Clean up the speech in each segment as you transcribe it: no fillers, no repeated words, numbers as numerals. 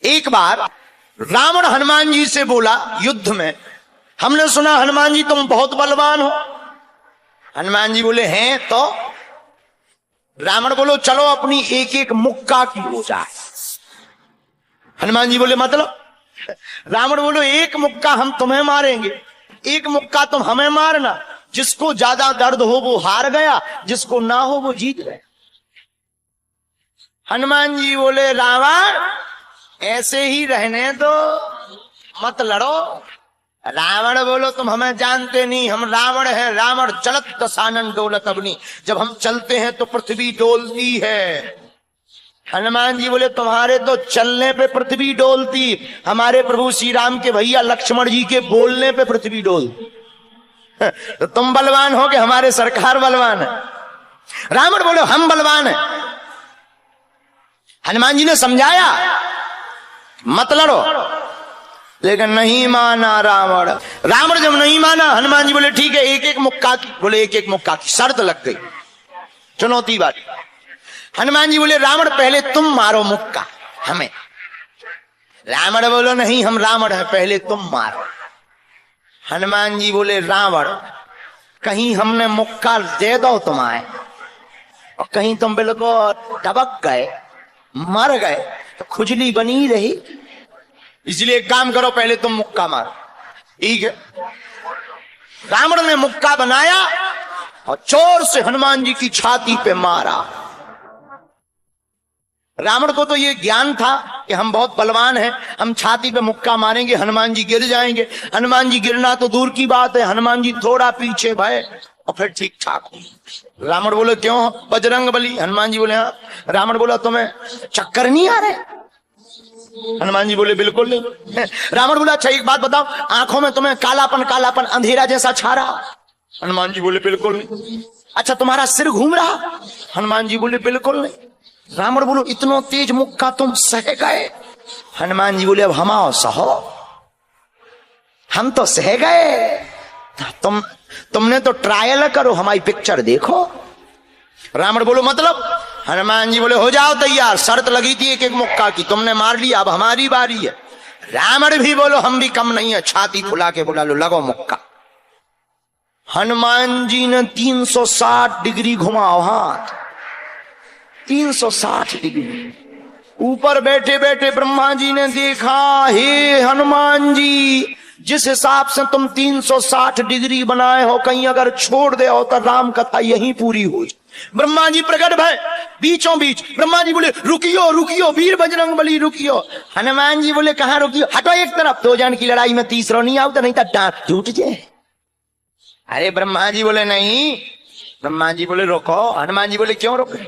एक बार रावण हनुमान जी से बोला युद्ध में, हमने सुना हनुमान जी तुम बहुत बलवान हो। हनुमान जी बोले हैं तो। रावण बोलो चलो अपनी एक एक मुक्का की हो जाए। हनुमान जी बोले मतलब? रावण बोलो एक मुक्का हम तुम्हें मारेंगे, एक मुक्का तुम हमें मारना। जिसको ज्यादा दर्द हो वो हार गया, जिसको ना हो वो जीत गया। हनुमान जी बोले रावण ऐसे ही रहने दो, मत लड़ो। रावण बोलो तुम हमें जानते नहीं, हम रावण हैं। रावण चलत दशानन डोलत अग्नि, जब हम चलते हैं तो पृथ्वी डोलती है। हनुमान जी बोले तुम्हारे तो चलने पे पृथ्वी डोलती, हमारे प्रभु श्री राम के भैया लक्ष्मण जी के बोलने पे पृथ्वी डोलती। तो तुम बलवान हो कि हमारे सरकार बलवान है? रावण बोले हम बलवान हैं। हनुमान जी ने समझाया मत लड़ो, लेकिन नहीं माना रावण। रावण जब नहीं माना, हनुमान जी बोले ठीक है एक एक मुक्का की। बोले एक एक मुक्का की शर्त लग गई, चुनौती वाली। हनुमान जी बोले रावण पहले तुम मारो मुक्का हमें। रावण बोलो नहीं हम रावण है, पहले तुम मारो। हनुमान जी बोले रावण कहीं हमने मुक्का दे दो तुम्हारे और कहीं तुम बिल्कुल दबक गए, मर गए तो खुजली बनी रही, इसलिए एक काम करो पहले तुम मुक्का मारो। ठीक है। रावण ने मुक्का बनाया और जोर से हनुमान जी की छाती पे मारा। रावण को तो ये ज्ञान था कि हम बहुत बलवान हैं, हम छाती पे मुक्का मारेंगे हनुमान जी गिर जाएंगे। हनुमान जी गिरना तो दूर की बात है, हनुमान जी थोड़ा पीछे भय और फिर ठीक ठाक हो। रावण बोले क्यों बजरंग बली? हनुमान जी बोले हाँ। रावण बोला तुम्हें चक्कर नहीं आ रहे? हनुमान जी बोले बिल्कुल नहीं। रावण बोला अच्छा एक बात बताओ, आंखों में तुम्हें कालापन कालापन अंधेरा जैसा छा रहा? हनुमान जी बोले बिल्कुल नहीं। अच्छा तुम्हारा सिर घूम रहा? हनुमान जी बोले बिल्कुल नहीं। रावण बोलो इतना तेज मुक्का तुम सह गए? हनुमान जी बोले अब हम आओ सहो, हम तो सह गए, तुमने तो ट्रायल करो, हमारी पिक्चर देखो। रावण बोलो मतलब? हनुमान जी बोले हो जाओ तैयार, शर्त लगी थी एक एक मुक्का की, तुमने मार लिया, अब हमारी बारी है। रावण भी बोलो हम भी कम नहीं है, छाती फुला के बोला लो लगो मुक्का। हनुमान जी ने 360 डिग्री घुमाओ हाथ, 360 डिग्री। ऊपर बैठे बैठे ब्रह्मा जी ने देखा, हे हनुमान जी जिस हिसाब से तुम 360 डिग्री बनाए हो, कहीं अगर छोड़ दे हो तो राम कथा यहीं पूरी हो जाए। ब्रह्मा जी प्रकट भय बीचों बीच। ब्रह्मा जी बोले रुकियो रुकियो वीर बजरंग बली रुकियो। हनुमान जी बोले कहां रुकियो? हटो एक तरफ, दो जन की लड़ाई में तीसरा नहीं आओ तो नहीं तो डांट टूट जाए। अरे ब्रह्मा जी बोले नहीं। ब्रह्मा जी बोले रोको। हनुमान जी बोले क्यों रोके?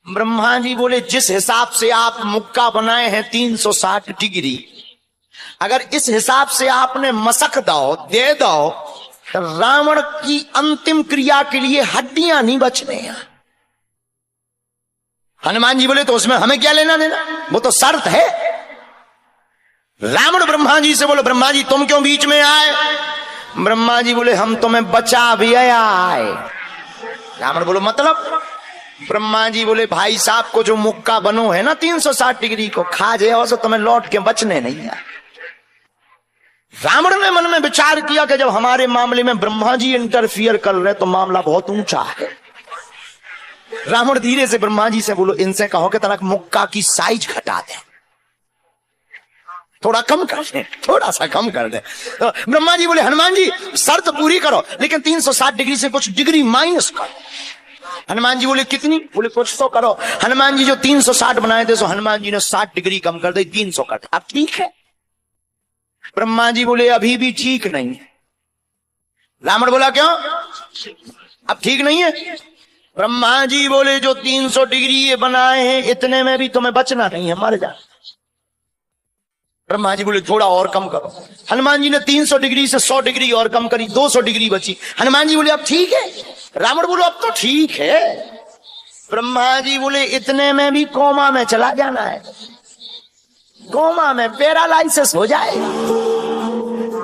ब्रह्मा जी बोले जिस हिसाब से आप मुक्का बनाए हैं 360 डिग्री, अगर इस हिसाब से आपने मसक दो दे दो तो रावण की अंतिम क्रिया के लिए हड्डियां नहीं बचने हैं। हनुमान जी बोले तो उसमें हमें क्या लेना देना, वो तो शर्त है। रावण ब्रह्मा जी से बोले ब्रह्मा जी तुम क्यों बीच में आए? ब्रह्मा जी बोले हम तुम्हें बचा भी आए। रावण बोलो मतलब? ब्रह्मा जी बोले भाई साहब को जो मुक्का बनो है ना 360 डिग्री को, खा जाओ तो तुम्हें लौट के बचने नहीं है। रावण ने मन में विचार किया कि जब हमारे मामले में ब्रह्मा जी इंटरफियर कर रहे तो मामला बहुत ऊंचा है। रावण धीरे से ब्रह्मा जी से बोलो इनसे कहो कि तनक मुक्का की साइज घटा दे, थोड़ा कम कर दे, थोड़ा सा कम कर दे। तो ब्रह्मा जी बोले हनुमान जी शर्त पूरी करो, लेकिन 360 डिग्री से कुछ डिग्री माइनस करो। हनुमान जी बोले कितनी? बोले कुछ तो करो। हनुमान जी जो 360 बनाए थे, सो हनुमान जी ने 60 डिग्री कम कर दी, 300 कर दिया। अब ठीक है? ब्रह्मा जी बोले अभी भी ठीक नहीं है। रावण बोला क्यों अब ठीक नहीं है? ब्रह्मा जी बोले जो 300 डिग्री ये बनाए हैं इतने में भी तुम्हें बचना नहीं है, मर जा। ब्रह्मा जी बोले थोड़ा और कम करो। हनुमान जी ने 300 डिग्री से 100 डिग्री और कम करी, 200 डिग्री बची। हनुमान जी बोले अब ठीक है? रावण बोलो अब तो ठीक है। ब्रह्मा जी बोले इतने में भी कोमा में चला जाना है, कोमा में पैरालाइसिस हो जाएगा,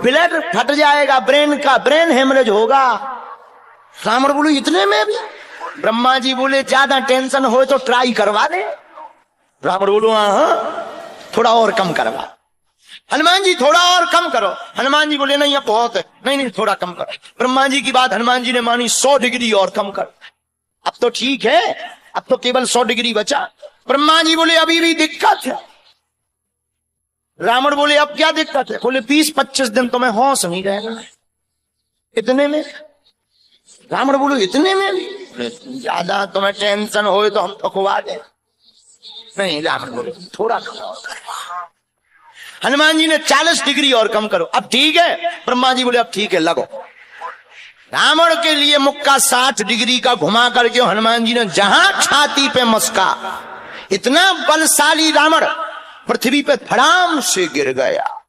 ब्लड फट जाएगा ब्रेन का, ब्रेन हेमरेज होगा। रावण बोलो इतने में भी? ब्रह्मा जी बोले ज्यादा टेंशन हो तो ट्राई करवा दे। रावण बोलो हाँ। थोड़ा और कम करवा। हनुमान जी थोड़ा और कम करो। हनुमान जी बोले नहीं, अब बहुत है। नहीं नहीं, थोड़ा कम करो। ब्रह्मा जी की बात हनुमान जी ने मानी, 100 डिग्री और कम कर। अब तो ठीक है, अब तो केवल 100 डिग्री बचा। ब्रह्मा जी बोले अभी भी दिक्कत है। रावण बोले अब क्या दिक्कत है? बोले 20-25 दिन तुम्हें होश नहीं रहेगा। इतने में? रावण बोले इतने में भी? ज्यादा तुम्हें टेंशन हो तो हम तो खुआ दे। नहीं, रावण बोले थोड़ा कम। हनुमान जी ने 40 डिग्री और कम करो। अब ठीक है? ब्रह्मा जी बोले अब ठीक है, लगो। रावण के लिए मुक्का 60 डिग्री का घुमा करके हनुमान जी ने जहां छाती पे मस्का, इतना बलशाली रावण पृथ्वी पे धड़ाम से गिर गया।